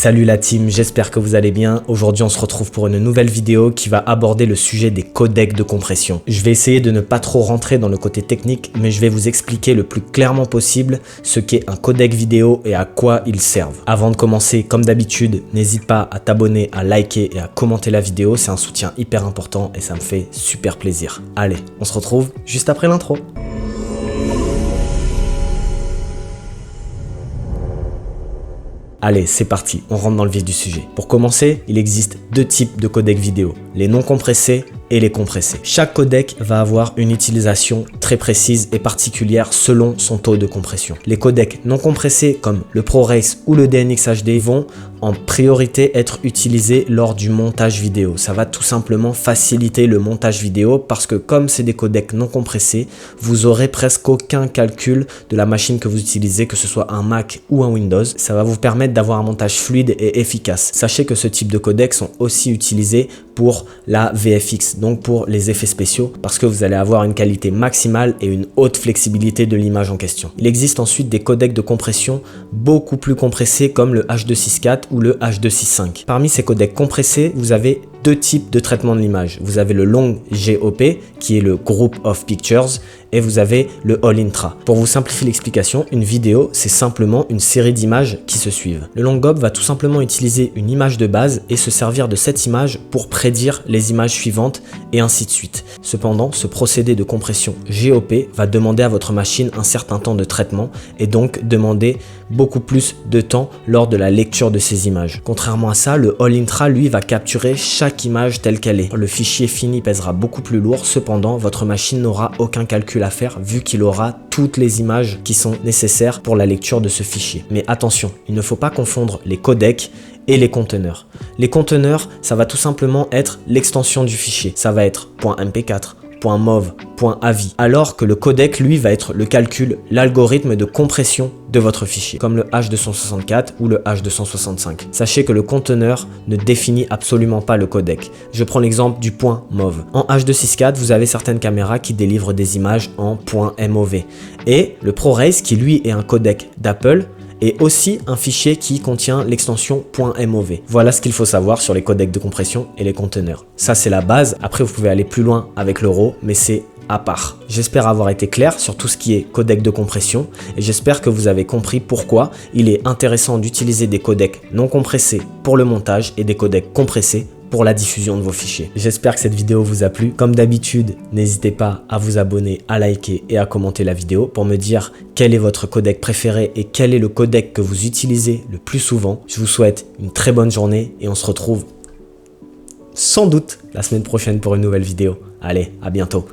Salut la team, j'espère que vous allez bien. Aujourd'hui on se retrouve pour une nouvelle vidéo qui va aborder le sujet des codecs de compression. Je vais essayer de ne pas trop rentrer dans le côté technique, mais je vais vous expliquer le plus clairement possible ce qu'est un codec vidéo et à quoi ils servent. Avant de commencer, comme d'habitude, n'hésite pas à t'abonner, à liker et à commenter la vidéo, c'est un soutien hyper important et ça me fait super plaisir. Allez, on se retrouve juste après l'intro. Allez, c'est parti, on rentre dans le vif du sujet. Pour commencer, il existe deux types de codecs vidéo, les non compressés et les compressés. Chaque codec va avoir une utilisation très précise et particulière selon son taux de compression. Les codecs non compressés comme le ProRes ou le DNx HD vont en priorité être utilisés lors du montage vidéo. Ça va tout simplement faciliter le montage vidéo parce que comme c'est des codecs non compressés, vous aurez presque aucun calcul de la machine que vous utilisez, que ce soit un Mac ou un Windows. Ça va vous permettre d'avoir un montage fluide et efficace. Sachez que ce type de codecs sont aussi utilisés pour la VFX, donc pour les effets spéciaux, parce que vous allez avoir une qualité maximale et une haute flexibilité de l'image en question. Il existe ensuite des codecs de compression beaucoup plus compressés comme le H.264 ou le H.265. Parmi ces codecs compressés, vous avez deux types de traitement de l'image. Vous avez le long GOP qui est le Group of Pictures et vous avez le All Intra. Pour vous simplifier l'explication, une vidéo c'est simplement une série d'images qui se suivent. Le long GOP va tout simplement utiliser une image de base et se servir de cette image pour prédire les images suivantes et ainsi de suite. Cependant, ce procédé de compression GOP va demander à votre machine un certain temps de traitement et donc demander beaucoup plus de temps lors de la lecture de ces images. Contrairement à ça, le All Intra lui va capturer chaque image telle qu'elle est. Le fichier fini pèsera beaucoup plus lourd, cependant votre machine n'aura aucun calcul à faire vu qu'il aura toutes les images qui sont nécessaires pour la lecture de ce fichier. Mais attention, il ne faut pas confondre les codecs et les conteneurs. Les conteneurs, ça va tout simplement être l'extension du fichier. Ça va être .mp4, .mov, .avi, alors que le codec, lui, va être le calcul, l'algorithme de compression de votre fichier, comme le H.264 ou le H.265. Sachez que le conteneur ne définit absolument pas le codec. Je prends l'exemple du .mov. En H.264, vous avez certaines caméras qui délivrent des images en .mov. Et le ProRes, qui lui est un codec d'Apple, et aussi un fichier qui contient l'extension .mov. Voilà ce qu'il faut savoir sur les codecs de compression et les conteneurs. Ça, c'est la base. Après, vous pouvez aller plus loin avec le RAW, mais c'est à part. J'espère avoir été clair sur tout ce qui est codec de compression et j'espère que vous avez compris pourquoi il est intéressant d'utiliser des codecs non compressés pour le montage et des codecs compressés pour la diffusion de vos fichiers. J'espère que cette vidéo vous a plu. Comme d'habitude, n'hésitez pas à vous abonner, à liker et à commenter la vidéo pour me dire quel est votre codec préféré et quel est le codec que vous utilisez le plus souvent. Je vous souhaite une très bonne journée et on se retrouve sans doute la semaine prochaine pour une nouvelle vidéo. Allez, à bientôt.